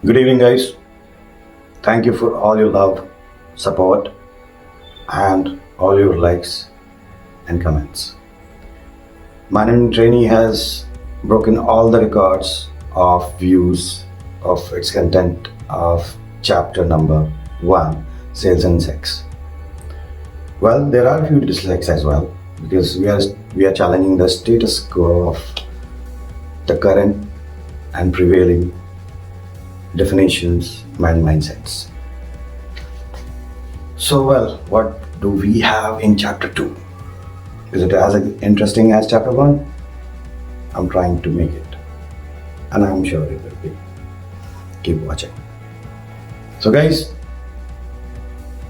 Good evening, guys. Thank you for all your love, support, and all your likes and comments. Management Trainee has broken all the records of views of its content of chapter number 1, Sales and Sex. Well, there are a few dislikes as well because we are challenging the status quo of the current and prevailing definitions and mindsets. So, well, what do we have in chapter 2? Is it as interesting as chapter 1? I'm trying to make it, and I'm sure it will be. Keep watching. So, guys,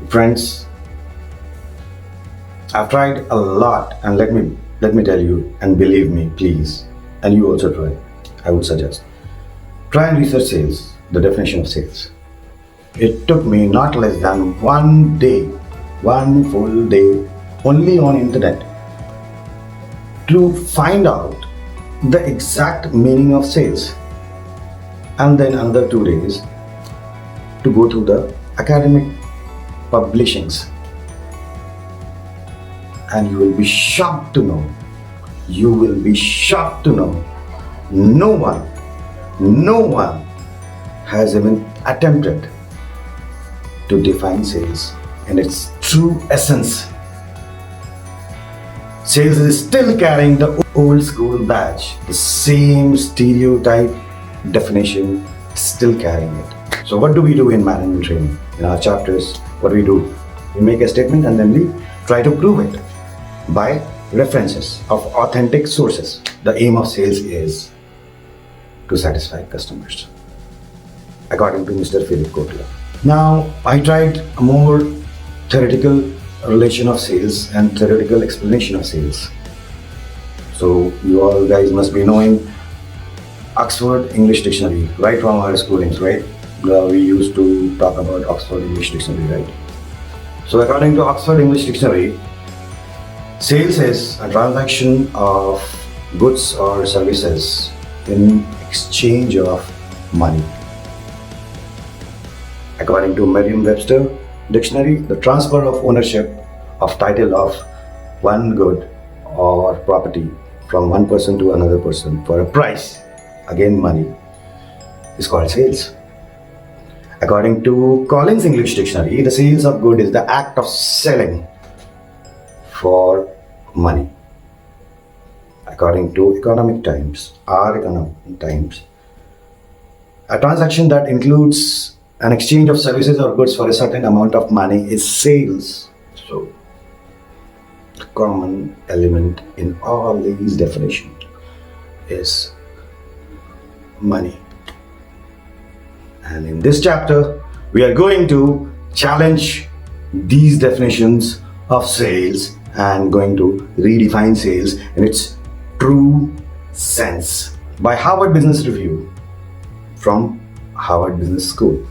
friends, I've tried a lot, and let me tell you, and believe me, please, and you also try. I would suggest try and research sales, the definition of sales. It took me not less than one full day, only on internet, to find out the exact meaning of sales, and then another 2 days to go through the academic publishings. And you will be shocked to know, no one has even attempted to define sales in its true essence. Sales is still carrying the old school badge, the same stereotype definition, still carrying it. So what do we do in management training? In our chapters, what do? We make a statement and then we try to prove it by references of authentic sources. The aim of sales is to satisfy customers, according to Mr. Philip Kotler. Now, I tried a more theoretical relation of sales and theoretical explanation of sales. So, you all guys must be knowing Oxford English Dictionary, right from our schoolings, right? We used to talk about Oxford English Dictionary, right? So, according to Oxford English Dictionary, sales is a transaction of goods or services in exchange of money. According to Merriam-Webster Dictionary, the transfer of ownership of title of one good or property from one person to another person for a price, again money, is called sales. According to Collins English Dictionary, the sales of good is the act of selling for money. According to Economic Times, a transaction that includes an exchange of services or goods for a certain amount of money is sales. So, the common element in all these definitions is money. And in this chapter, we are going to challenge these definitions of sales and going to redefine sales in its true sense by Harvard Business Review from Harvard Business School.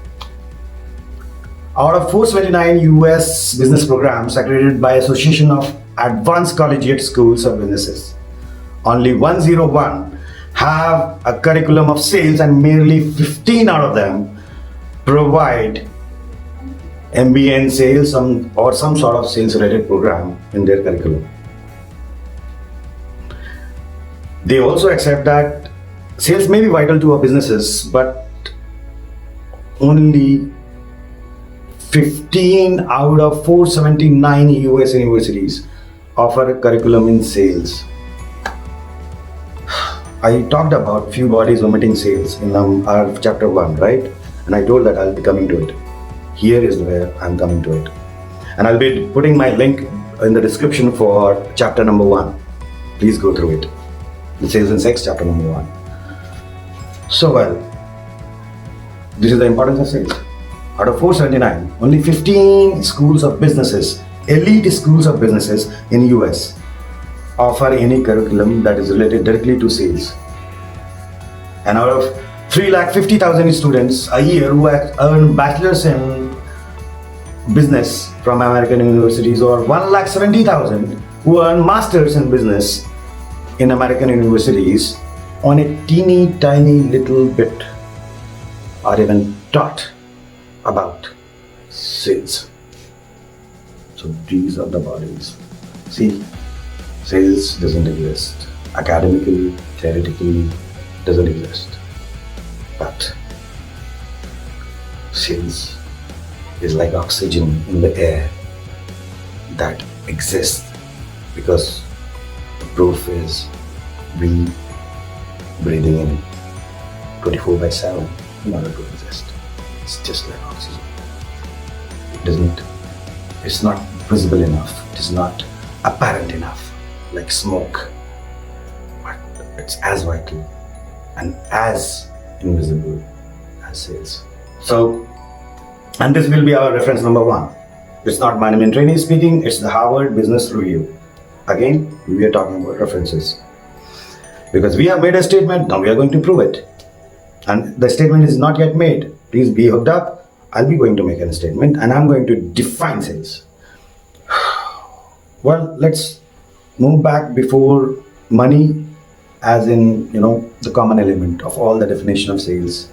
Out of 479 US business programs accredited by Association of Advanced Collegiate Schools of Businesses, only 101 have a curriculum of sales, and merely 15 out of them provide MBA in sales or some sort of sales related program in their curriculum. They also accept that sales may be vital to our businesses, but only 15 out of 479 US universities offer a curriculum in sales. I talked about few bodies omitting sales in our chapter 1, right? And I told that I'll be coming to it. Here is where I'm coming to it. And I'll be putting my link in the description for chapter number 1. Please go through it. The Sales and Sex, chapter number 1. So, well, this is the importance of sales. Out of 479, only 15 schools of businesses, elite schools of businesses in US, offer any curriculum that is related directly to sales. And out of 350,000 students a year who earn bachelor's in business from American universities, or 170,000 who earn masters in business in American universities, on a teeny tiny little bit or even taught about sales. So these are the bodies. See, sales doesn't exist. Academically, theoretically, doesn't exist. But sales is like oxygen in the air that exists because the proof is we breathing in 24/7 in order to exist. It's just like oxygen. It's not visible enough. It is not apparent enough like smoke. But it's as vital and as invisible as sales. So, and this will be our reference number 1. It's not management trainee speaking, it's the Harvard Business Review. Again, we are talking about references. Because we have made a statement, now we are going to prove it. And the statement is not yet made. Please be hooked up. I'll be going to make a statement and I'm going to define sales. Well, let's move back before money, as in, the common element of all the definition of sales.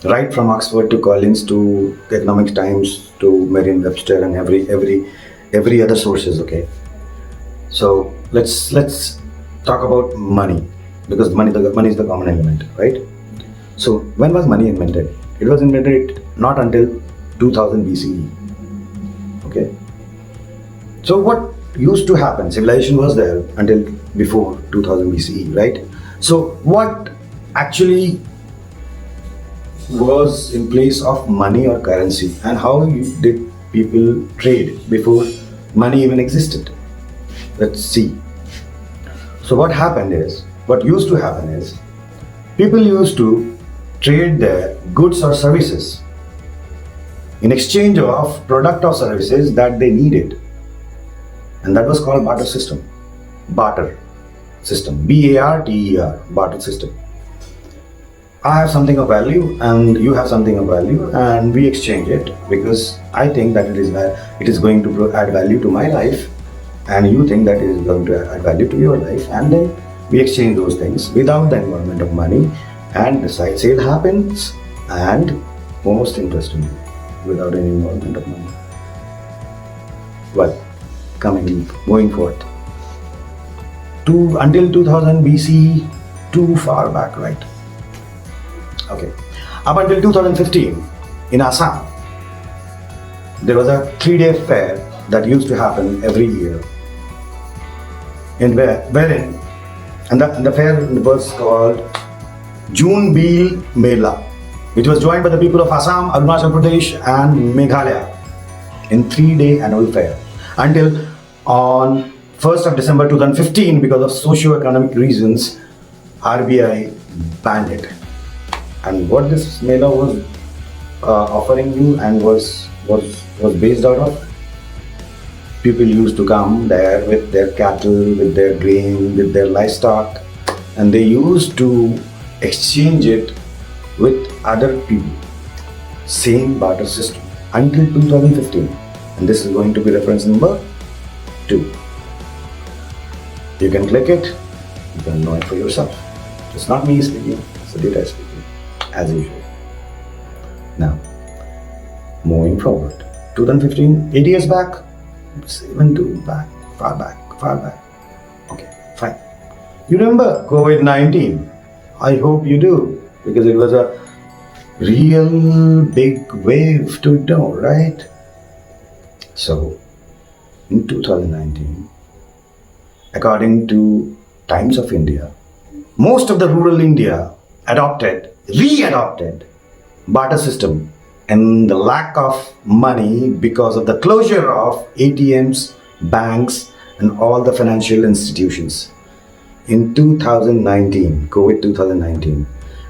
Right from Oxford to Collins to Economic Times to Merriam-Webster and every other sources, okay? So let's talk about money, because money is the common element, right? So when was money invented? It was invented not until 2000 BCE. Okay. So what used to happen? Civilization was there until before 2000 BCE, right? So what actually was in place of money or currency, and how did people trade before money even existed? Let's see. So what used to happen is people used to trade their goods or services in exchange of product or services that they needed, and that was called barter system. Barter system, B-A-R-T-E-R, barter system. I have something of value and you have something of value, and we exchange it because I think that it is going to add value to my life, and you think that it is going to add value to your life, and then we exchange those things without the involvement of money, and the sale happens, and most interestingly, without any involvement of money. Well, moving forward to until 2000 BC, too far back, right? Okay. Up until 2015, in Assam, there was a 3-day fair that used to happen every year. And the fair was called Junebeel Mela, which was joined by the people of Assam, Arunachal Pradesh, and Meghalaya in 3-day annual fair until on 1st of December 2015, because of socio-economic reasons, RBI banned it. And what this Mela was offering you and was based out of, people used to come there with their cattle, with their grain, with their livestock, and they used to exchange it with other people. Same barter system until 2015. And this is going to be reference number 2. You can click it, you can know it for yourself. It's not me speaking, it's the data speaking, as usual. Now, moving forward, 2015, 8 years back, it's even too back, far back. Okay, fine. You remember COVID-19? I hope you do, because it was a real big wave to ignore, right? So, in 2019, according to Times of India, most of the rural India readopted barter system, and the lack of money because of the closure of ATMs, banks, and all the financial institutions in 2019, COVID 2019.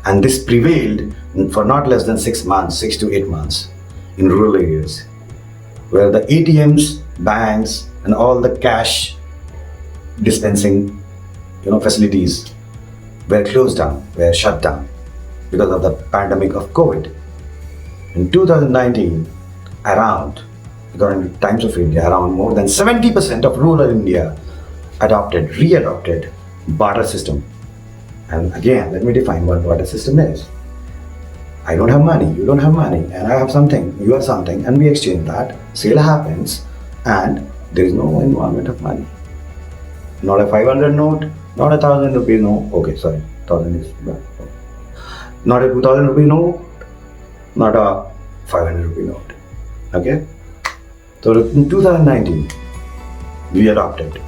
And this prevailed for not less than 6 months, 6 to 8 months in rural areas, where the ATMs, banks, and all the cash dispensing facilities were closed down, were shut down because of the pandemic of COVID. In 2019, according to Times of India, around more than 70% of rural India readopted barter system. And again, let me define what barter system is. I don't have money, you don't have money, and I have something, you have something, and we exchange that. Sale happens, and there is no involvement of money. Not a 500 note, not a 1,000 rupee note. Okay, sorry, 1,000 is bad. Not a 2,000 rupee note, not a 500 rupee note. Okay? So in 2019, we re-adopted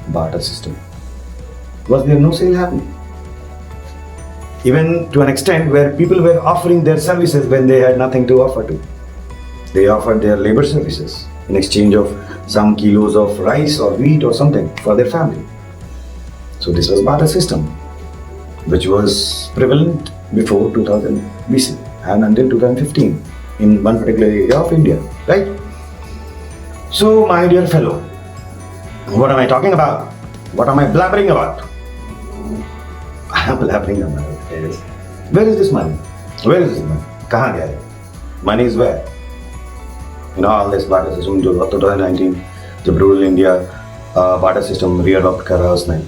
barter system. Was there no sale happening? Even to an extent where people were offering their services when they had nothing to offer to. They offered their labor services in exchange of some kilos of rice or wheat or something for their family. So this was barter system, which was prevalent before 2000 BC and until 2015 in one particular area of India, right? So my dear fellow, what am I talking about? What am I blabbering about? I am blabbering about is, where is this money? Where is this money? Kahan gaya hai? Money is where? You know, all this barter system, 2019, the rural India barter system re-adopt कर रहा उसने,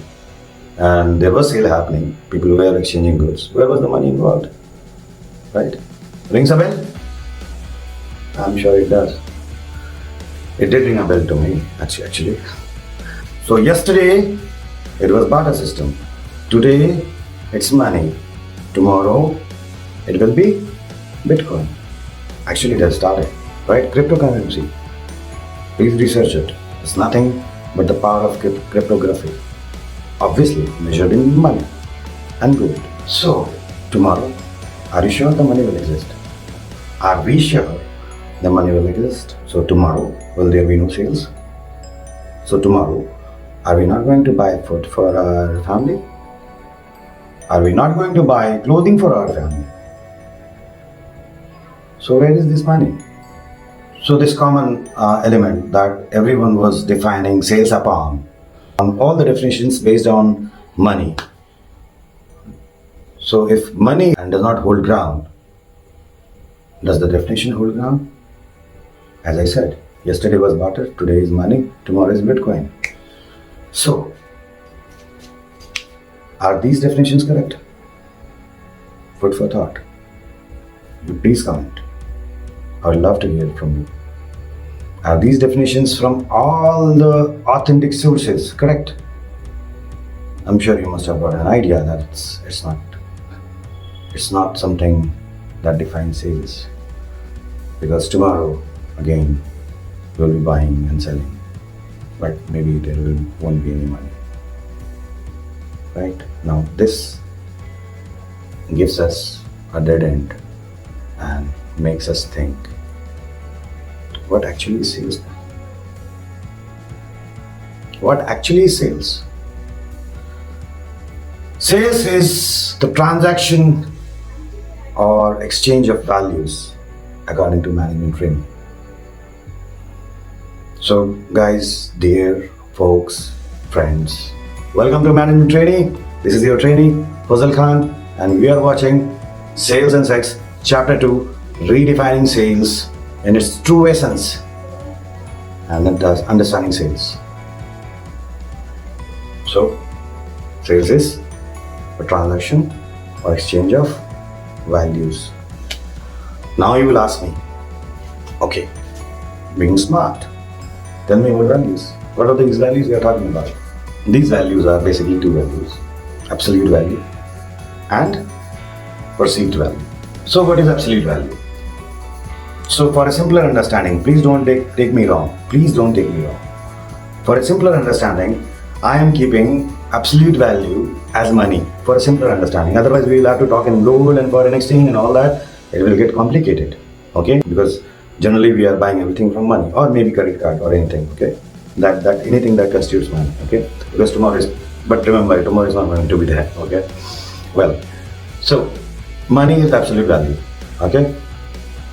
and there was sale happening. People were exchanging goods. Where was the money involved? Right? Rings a bell? I'm sure it does. It did ring a bell to me, actually. So yesterday, it was barter system. Today, it's money. Tomorrow, it will be Bitcoin. Actually, it has started, right? Cryptocurrency. Please research it. It's nothing but the power of cryptography. Obviously, measured in money and gold. So, tomorrow, are you sure the money will exist? Are we sure the money will exist? So, tomorrow, will there be no sales? So, tomorrow, are we not going to buy food for our family? Are we not going to buy clothing for our family? So where is this money? So this common element that everyone was defining sales upon, all the definitions based on money. So if money does not hold ground, does the definition hold ground? As I said, yesterday was barter, today is money, tomorrow is Bitcoin. So, are these definitions correct? Food for thought. You please comment. I would love to hear from you. Are these definitions from all the authentic sources correct? I'm sure you must have got an idea that it's not something that defines sales. Because tomorrow, again, we'll be buying and selling. But maybe there won't be any money. Right? Now this gives us a dead end and makes us think, what actually is sales? What actually is sales? Sales is the transaction or exchange of values according to management training. So guys, dear folks, friends, welcome to Management Training. This is your trainee, Fazal Khan, and we are watching Sales and Sex, Chapter 2, Redefining Sales in its true essence, and it does understanding sales. So, sales is a transaction or exchange of values. Now you will ask me, okay, being smart, tell me what values. What are these values we are talking about? These values are basically two values, absolute value and perceived value. So what is absolute value? So for a simpler understanding, please don't take me wrong. Please don't take me wrong. For a simpler understanding, I am keeping absolute value as money for a simpler understanding. Otherwise, we will have to talk in gold and foreign exchange and all that. It will get complicated, okay? Because generally we are buying everything from money or maybe credit card or anything, okay? That anything that constitutes money, okay? Because tomorrow is, but remember, tomorrow is not going to be there, okay? Well, so money is absolute value, okay?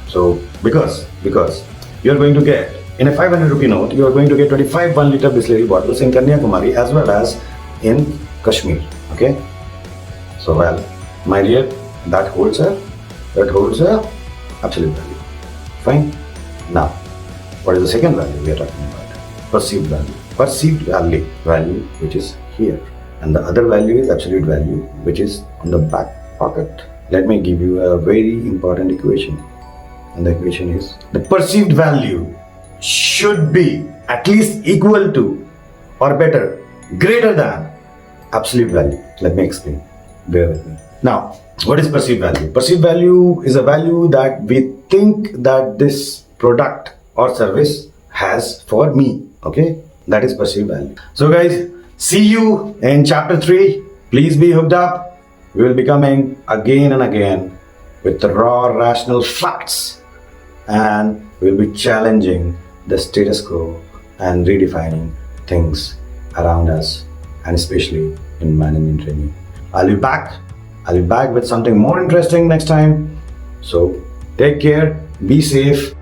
So because you are going to get in a 500 rupee note, you are going to get 25 1 liter Bisleri bottles in Kanyakumari as well as in Kashmir, okay? So well, my dear, that holds a absolute value. Fine. Now, what is the second value we are talking about? Perceived value. Perceived value which is here. and the other value is absolute value, which is on the back pocket. Let me give you a very important equation, and the equation is the perceived value should be at least equal to or better, greater than absolute value. Let me explain. Bear with me. Now, what is perceived value? Perceived value is a value that we think that this product or service has for me. Okay, that is perceived value. So, guys, see you in chapter 3. Please be hooked up. We will be coming again and again with the raw, rational facts, and we'll be challenging the status quo and redefining things around us, and especially in management training. I'll be back. I'll be back with something more interesting next time. So take care, be safe,